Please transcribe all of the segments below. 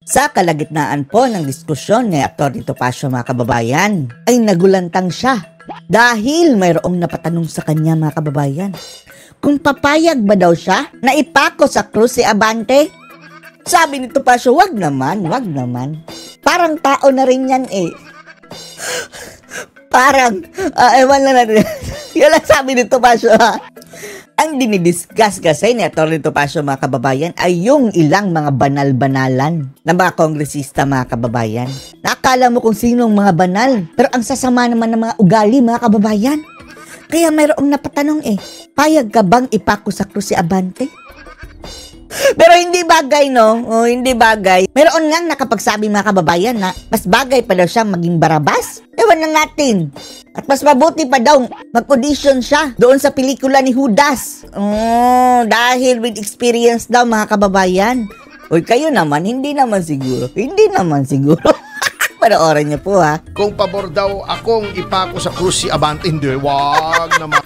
Sa kalagitnaan po ng diskusyon ni Atty. Topacio mga kababayan, ay nagulantang siya dahil mayroong napatanong sa kanya mga kababayan kung papayag ba daw siya na ipako sa krus si Abante. Sabi ni Topacio, wag naman. Parang tao na rin yan eh. Parang, ewan na natin. Yun lang sabi ni Topacio ha. Ang dinidiscuss kasi ni Atty. Topacio mga kababayan ay yung ilang mga banal-banalan na mga kongresista mga kababayan. Nakakala mo kung sinong mga banal, pero ang sasama naman ng mga ugali mga kababayan. Kaya mayroong napatanong payag ka bang ipako sa krus si Abante? Pero hindi bagay, no? O, hindi bagay. Meron ngang nakapagsabi mga kababayan na mas bagay pa daw siya maging Barabas. Ewan na natin. At mas mabuti pa daw mag-audition siya doon sa pelikula ni Judas. Dahil with experience daw mga kababayan. Uy, kayo naman, hindi naman siguro. Panoorin niyo po ha. Kung pabor daw akong ipako sa krus si Abante, hindi, wag naman.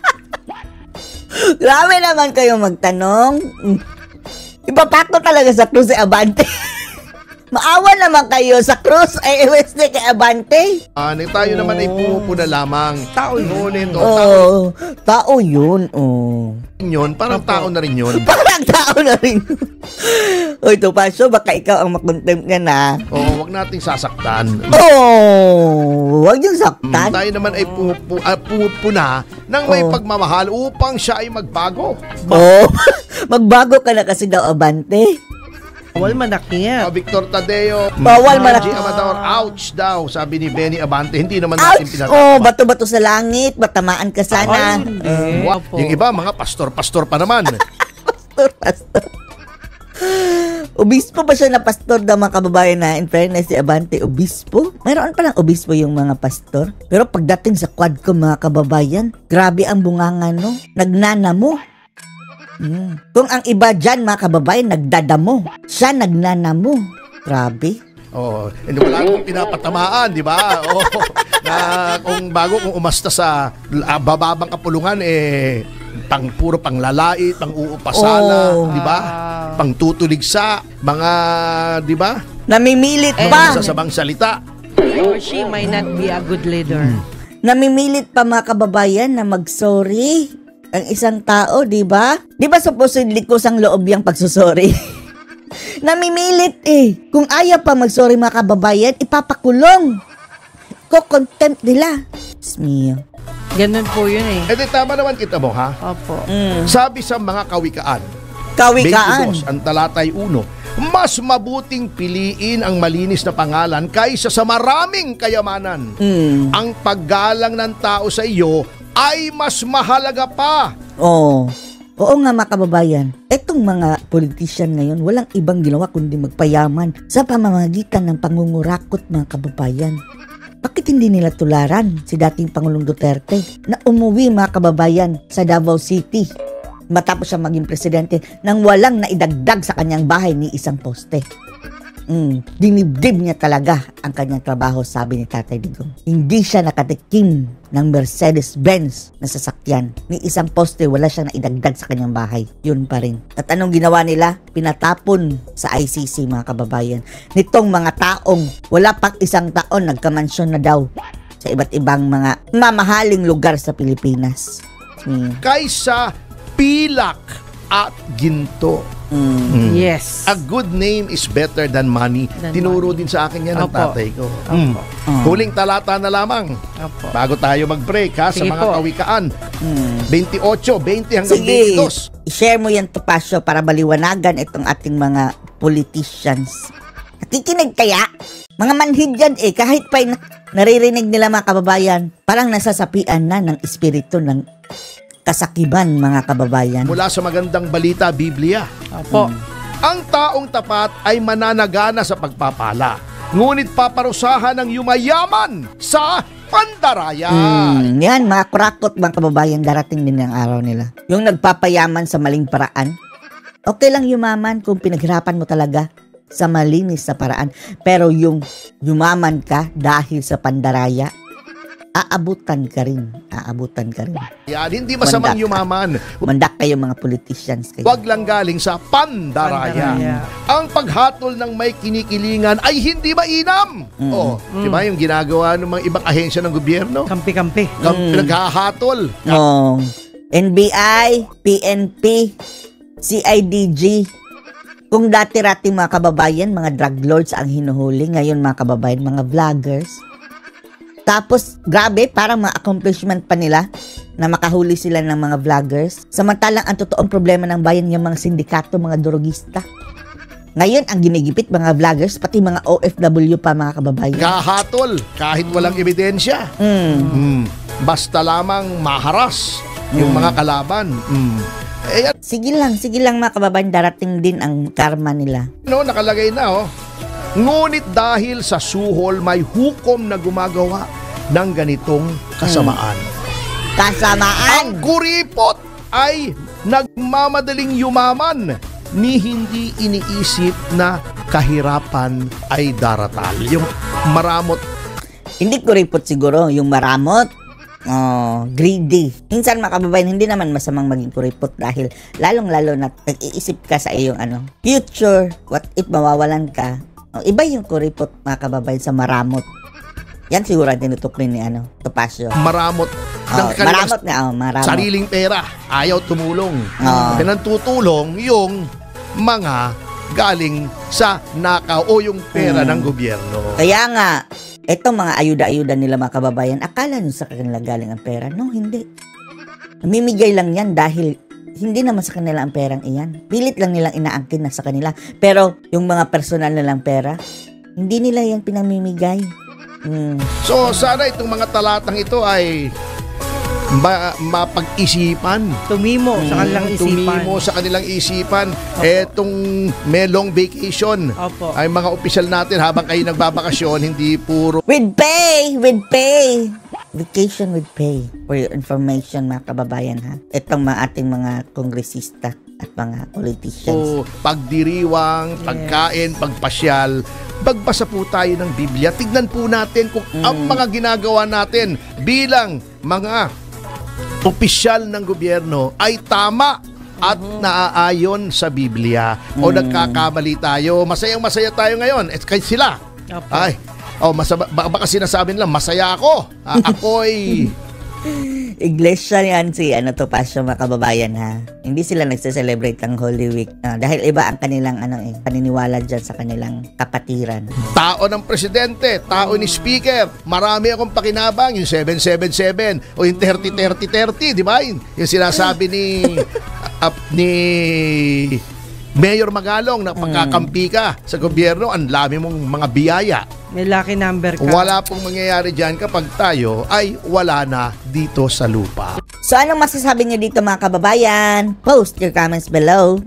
Grabe naman kayo magtanong. Ipapako talaga sa krus si Abante. Maawa naman kayo sa krus ay iweste kay Abante. Tayo naman ay pumupuna lamang. Tao yun. Tao yun. Yun, parang tao na rin yun. Parang tao na rin. Uy, Topacio, baka ikaw ang makontempt ka na. Wag nating sasaktan. Wag yung saktan. Tayo naman ay pumupuna ng may pagmamahal upang siya ay magbago. Magbago ka na kasi daw, Abante. Bawal manakit. Victor Tadeo. Bawal manakit. Amador, ouch daw, sabi ni Benny Abante. Hindi naman natin pinatama. Bato-bato sa langit. Batamaan ka sana. Yung iba, mga pastor-pastor pa naman. Pastor. Obispo ba siya na pastor daw mga kababayan na in fairness si Abante, obispo? Mayroon palang obispo yung mga pastor. Pero pagdating sa Quadcom mga kababayan, grabe ang bunganga no. Nagnanamo. Kung ang iba dyan mga kababayan nagdadamo, siya nagnanamo. Grabe. Hindi wala akong pinapatamaan, di ba? Na kung umasta sa bababang kapulungan, puro panglalait, pang-uupasala, di ba? Pangtutulig sa mga, di ba? Namimilit pa. Masasabang salita. He or she might not be a good leader. Namimilit pa mga kababayan na mag-sorry ang isang tao, di ba? Di ba supposedly kusang loob yung pagsusorry? Namimilit Kung ayaw pa mag-sorry mga kababayan, ipapakulong. Ko-contempt nila. Smio. Ganun po yun Tama naman kita mo, ha? Opo. Sabi sa mga kawikaan. 22, ang talatay 1. Mas mabuting piliin ang malinis na pangalan kaysa sa maraming kayamanan. Ang paggalang ng tao sa iyo ay mas mahalaga pa. Oo nga mga kababayan. Etong mga politician ngayon, walang ibang ginawa kundi magpayaman sa pamamagitan ng pangungurakot mga kababayan. Bakit hindi nila tularan si dating Pangulong Duterte na umuwi mga kababayan sa Davao City matapos siya maging presidente nang walang naidagdag sa kanyang bahay ni isang poste? Dinibdib niya talaga ang kanyang trabaho, sabi ni Tatay Digong. Hindi siya nakatikim ng Mercedes-Benz na sasakyan. Ni isang poste, wala siyang naidagdag sa kanyang bahay. Yun pa rin. At anong ginawa nila? Pinatapon sa ICC mga kababayan. Nitong mga taong wala pang isang taon nagkamansyon na daw sa iba't ibang mga mamahaling lugar sa Pilipinas. Kaysa pilak at ginto. Yes. A good name is better than money. Tinuro din sa akin yan ng tatay ko. Huling talata na lamang. Bago tayo mag-break sa mga kawikaan. 28, 20 hanggang 22. I-share mo yan, Topacio, para baliwanagan itong ating mga politicians. Nakikinig kaya? Mga manhid yan kahit pa naririnig nila mga kababayan, parang nasasapian na ng espiritu ng kasakiban mga kababayan. Mula sa magandang balita, Biblia. Ang taong tapat ay mananagana sa pagpapala, ngunit paparusahan ng yumayaman sa pandarayan. Yan, mga kurakot mga kababayan, darating din ang araw nila. Yung nagpapayaman sa maling paraan. Okay lang yumaman kung pinaghirapan mo talaga sa malinis na paraan. Pero yung yumaman ka dahil sa pandaraya, aabutan ka rin. Yan, hindi masamang yumaman. Mandak kayo mga politicians kayo. Huwag lang galing sa pandaraya. Ang paghatol ng may kinikilingan ay hindi mainam. Di ba yung ginagawa ng mga ibang ahensya ng gobyerno? Kampi-kampi. Naghahatol. NBI, PNP, CIDG. Kung dati-rati mga kababayan, mga drug lords ang hinuhuli, ngayon mga kababayan, mga vloggers. Tapos, grabe, parang mga accomplishment pa nila na makahuli sila ng mga vloggers. Samantalang ang totoong problema ng bayan yung mga sindikato, mga drogista. Ngayon, ang ginigipit mga vloggers, pati mga OFW pa mga kababayan. Kahatol, kahit walang ebidensya. Basta lamang maharas yung mga kalaban. Sige lang mga kababayan, darating din ang karma nila. Nakalagay na, Ngunit dahil sa suhol, may hukom na gumagawa ng ganitong kasamaan. Ang kuripot ay nagmamadaling yumaman ni hindi iniisip na kahirapan ay daratal. Yung maramot. Hindi kuripot siguro, yung maramot. Greedy. Minsan mga kababayan, hindi naman masamang maging kuripot dahil lalong-lalo na nag-iisip ka sa iyong future. What if mawawalan ka? Iba yung kuripot mga kababayan sa maramot. Yan siguro tinutukoy ni Topacio. Maramot ng maramot. Sariling pera. Ayaw tumulong. Kaya tutulong yung mga galing sa nakaw o yung pera ng gobyerno. Kaya nga, etong mga ayuda-ayuda nila mga kababayan, akala nyo sa kanila galing ang pera? No, hindi. Namimigay lang yan dahil hindi naman sa kanila ang perang iyan. Pilit lang nilang inaangkin na sa kanila. Pero yung mga personal nilang pera, hindi nila yan pinamimigay. So sana itong mga talatang ito ay mapag-isipan. Tumimo sa kanilang isipan. Etong may long vacation. Opo. Ay mga opisyal natin habang kayo nagbabakasyon, hindi puro with pay. Vacation with pay. For your information mga kababayan ha. Itong mga ating mga kongresista at mga politicians. Pagdiriwang, pagkain, pagpasyal, magbasa po tayo ng Biblia. Tignan po natin kung ang mga ginagawa natin bilang mga opisyal ng gobyerno ay tama at naaayon sa Biblia o nagkakamali tayo. Masayang-masaya tayo ngayon. Kahit sila. Baka sinasabi nila, masaya ako. Ako'y Iglesia yan si Topacio mga kababayan ha. Hindi sila nagse-celebrate ng Holy Week dahil iba ang kanilang paniniwala dyan sa kanilang kapatiran. Tao ng presidente, tao ni speaker, marami akong pakinabang, yung 777 o yung 30-30-30, di ba? Yung sinasabi ni Mayor Magalong na pagkakampi ka sa gobyerno, ang lami mong mga biyaya. May lucky number ka. Wala pong mangyayari dyan kapag tayo ay wala na dito sa lupa. So anong masasabi niyo dito mga kababayan? Post your comments below.